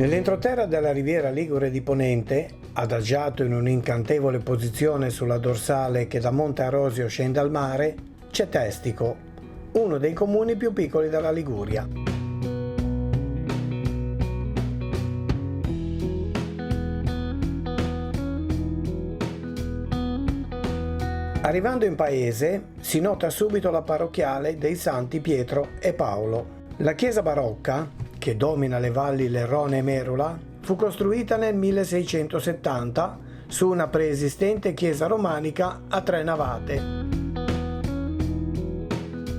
Nell'entroterra della riviera Ligure di Ponente, adagiato in un'incantevole posizione sulla dorsale che da Monte Arosio scende al mare, c'è Testico, uno dei comuni più piccoli della Liguria. Arrivando in paese si nota subito la parrocchiale dei Santi Pietro e Paolo. La chiesa barocca, che domina le valli Lerrone e Merula, fu costruita nel 1670 su una preesistente chiesa romanica a 3 navate.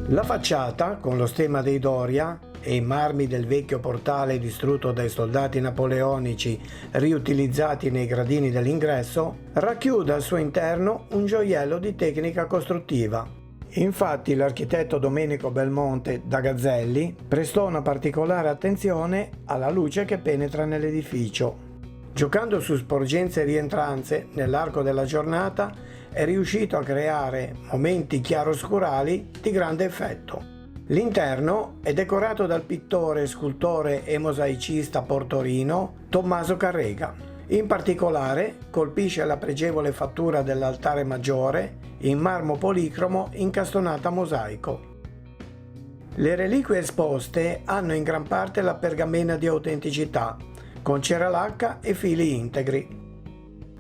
La facciata, con lo stemma dei Doria e i marmi del vecchio portale distrutto dai soldati napoleonici riutilizzati nei gradini dell'ingresso, racchiude al suo interno un gioiello di tecnica costruttiva. Infatti l'architetto Domenico Belmonte da Gazzelli prestò una particolare attenzione alla luce che penetra nell'edificio. Giocando su sporgenze e rientranze nell'arco della giornata è riuscito a creare momenti chiaroscurali di grande effetto. L'interno è decorato dal pittore, scultore e mosaicista portorino Tommaso Carrega. In particolare colpisce la pregevole fattura dell'altare maggiore in marmo policromo incastonata a mosaico. Le reliquie esposte hanno in gran parte la pergamena di autenticità, con ceralacca e fili integri.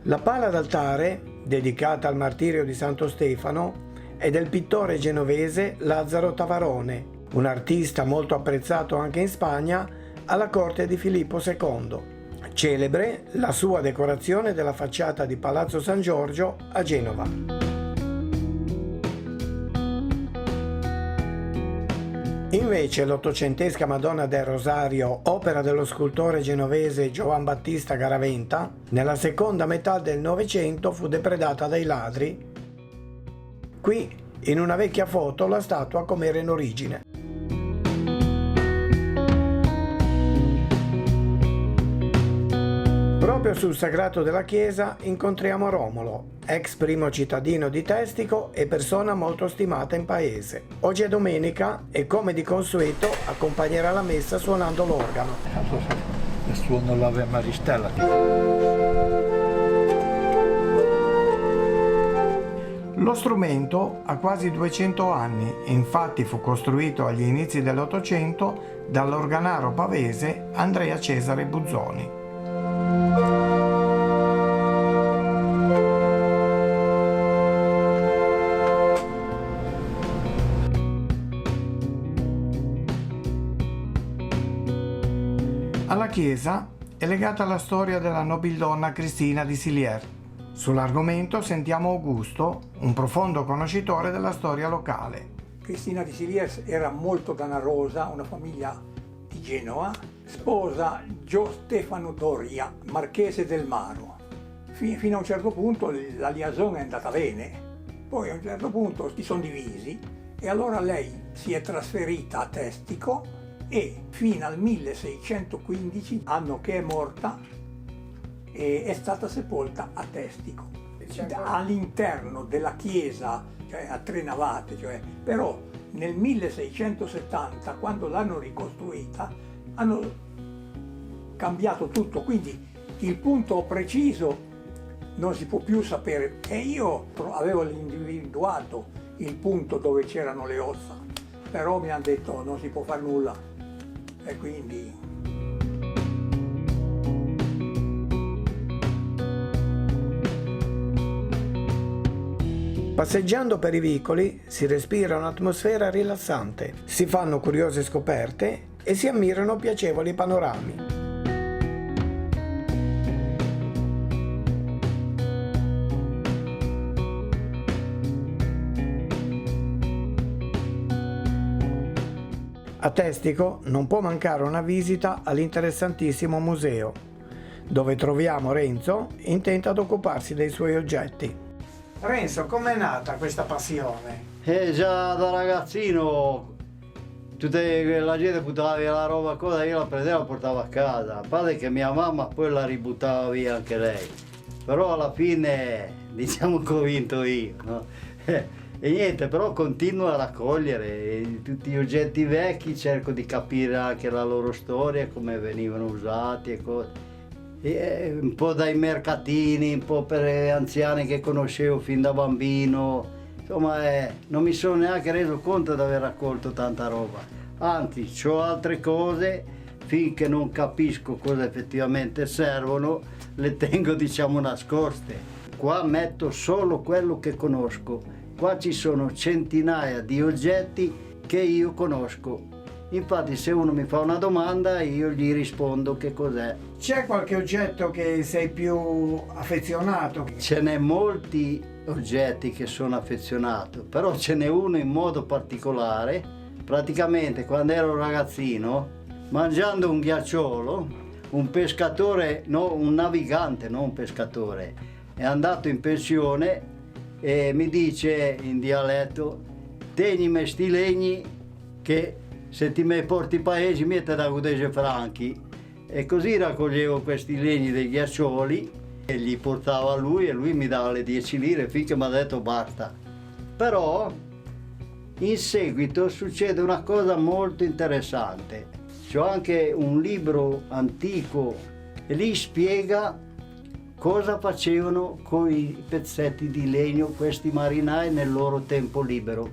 La pala d'altare, dedicata al martirio di Santo Stefano, è del pittore genovese Lazzaro Tavarone, un artista molto apprezzato anche in Spagna alla corte di Filippo II. Celebre la sua decorazione della facciata di Palazzo San Giorgio a Genova. Invece l'ottocentesca Madonna del Rosario, opera dello scultore genovese Giovan Battista Garaventa, nella seconda metà del Novecento fu depredata dai ladri. Qui, in una vecchia foto, la statua com'era in origine. Proprio sul sagrato della chiesa incontriamo Romolo, ex primo cittadino di Testico e persona molto stimata in paese. Oggi è domenica e come di consueto accompagnerà la messa suonando l'organo. Suono l'Ave Maristella. Lo strumento ha quasi 200 anni e infatti fu costruito agli inizi dell'Ottocento dall'organaro pavese Andrea Cesare Buzzoni. Alla chiesa è legata la storia della nobildonna Cristina di Silier. Sull'argomento sentiamo Augusto, un profondo conoscitore della storia locale. Cristina di Silier era molto danarosa, una famiglia di Genova, sposa Gio Stefano Doria, marchese del Maro. Fino a un certo punto la liaison è andata bene, poi a un certo punto si sono divisi e allora lei si è trasferita a Testico e fino al 1615, anno che è morta, è stata sepolta a Testico, all'interno della chiesa, cioè a 3 navate, però nel 1670, quando l'hanno ricostruita, hanno cambiato tutto, quindi il punto preciso non si può più sapere e io avevo individuato il punto dove c'erano le ossa, però mi hanno detto non si può fare nulla e quindi... Passeggiando per i vicoli si respira un'atmosfera rilassante, si fanno curiose scoperte e si ammirano piacevoli panorami. A Testico non può mancare una visita all'interessantissimo museo, dove troviamo Renzo intento ad occuparsi dei suoi oggetti. Renzo, com'è nata questa passione? Già da ragazzino la gente buttava via la roba, cosa io la prendevo e la portavo a casa. A parte che mia mamma poi la ributtava via anche lei. Però alla fine diciamo che ho vinto io, no? E niente, però continuo a raccogliere tutti gli oggetti vecchi, cerco di capire anche la loro storia, come venivano usati e cose. E un po' dai mercatini, un po' per anziani che conoscevo fin da bambino. Insomma, non mi sono neanche reso conto di aver raccolto tanta roba. Anzi, ho altre cose, finché non capisco cosa effettivamente servono, le tengo, diciamo, nascoste. Qua metto solo quello che conosco. Qua ci sono centinaia di oggetti che io conosco. Infatti se uno mi fa una domanda io gli rispondo che cos'è. C'è qualche oggetto che sei più affezionato? Ce n'è molti oggetti che sono affezionato, però ce n'è uno in modo particolare. Praticamente quando ero ragazzino, mangiando un ghiacciolo, un pescatore, no, un navigante, non un pescatore, è andato in pensione e mi dice in dialetto: tegnimi sti legni che se ti me porti paesi mi te da 10 franchi. E così raccoglievo questi legni dei ghiaccioli e li portavo a lui e lui mi dava le 10 lire finché mi ha detto basta. Però in seguito succede una cosa molto interessante. C'ho anche un libro antico e lì spiega cosa facevano con i pezzetti di legno questi marinai nel loro tempo libero.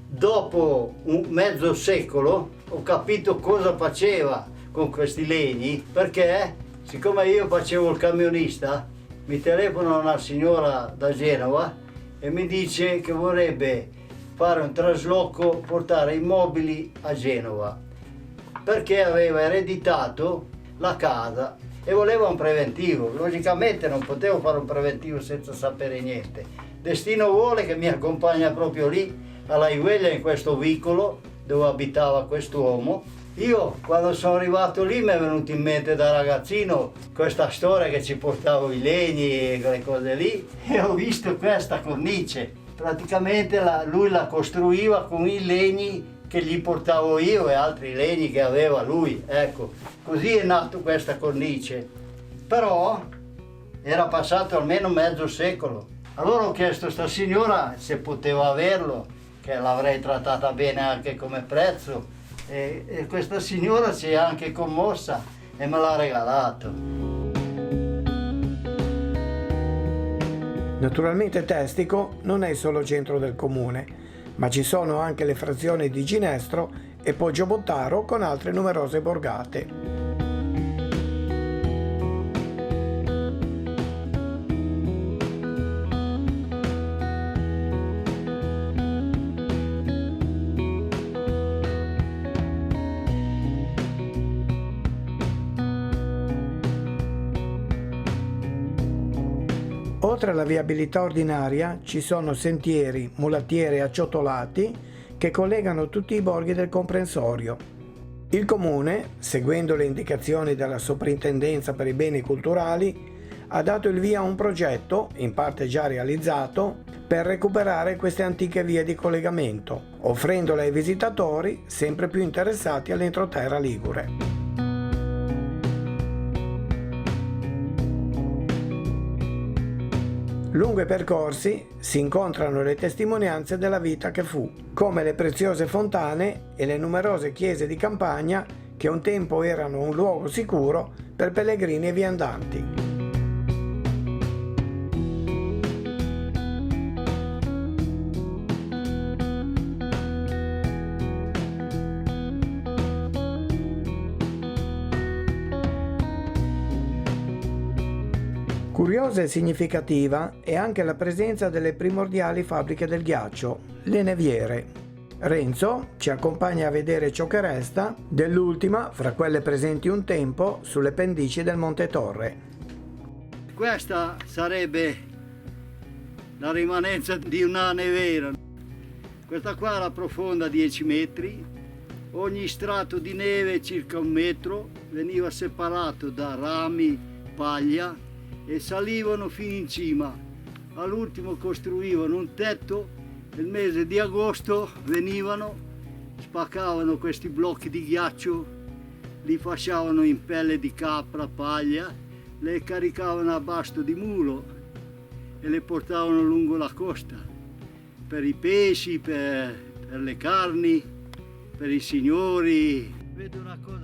Dopo un mezzo secolo ho capito cosa faceva con questi legni, perché siccome io facevo il camionista, mi telefona una signora da Genova e mi dice che vorrebbe fare un trasloco, portare i mobili a Genova, perché aveva ereditato la casa e voleva un preventivo. Logicamente non potevo fare un preventivo senza sapere niente. Destino vuole che mi accompagna proprio lì alla Igueglia, in questo vicolo dove abitava quest'uomo. Io quando sono arrivato lì mi è venuto in mente da ragazzino questa storia che ci portavo i legni e quelle cose lì e ho visto questa cornice. Praticamente lui la costruiva con i legni che gli portavo io e altri legni che aveva lui, ecco, così è nato questa cornice. Però era passato almeno mezzo secolo. Allora ho chiesto a sta signora se poteva averlo, che l'avrei trattata bene anche come prezzo, e questa signora si è anche commossa e me l'ha regalato. Naturalmente Testico non è solo centro del comune, ma ci sono anche le frazioni di Ginestro e Poggiobottaro con altre numerose borgate. Oltre alla viabilità ordinaria ci sono sentieri, mulattiere e acciottolati che collegano tutti i borghi del comprensorio. Il comune, seguendo le indicazioni della Soprintendenza per i beni culturali, ha dato il via a un progetto, in parte già realizzato, per recuperare queste antiche vie di collegamento, offrendole ai visitatori sempre più interessati all'entroterra ligure. Lungo i percorsi si incontrano le testimonianze della vita che fu, come le preziose fontane e le numerose chiese di campagna che un tempo erano un luogo sicuro per pellegrini e viandanti. Curiosa e significativa è anche la presenza delle primordiali fabbriche del ghiaccio, le neviere. Renzo ci accompagna a vedere ciò che resta dell'ultima fra quelle presenti un tempo sulle pendici del Monte Torre. Questa sarebbe la rimanenza di una neviera. Questa qua era profonda 10 metri, ogni strato di neve circa 1 metro veniva separato da rami, paglia e salivano fino in cima. All'ultimo costruivano un tetto, nel mese di agosto venivano, spaccavano questi blocchi di ghiaccio, li fasciavano in pelle di capra, paglia, le caricavano a basto di mulo e le portavano lungo la costa. per i pesci, per le carni, per i signori. Vedo una cosa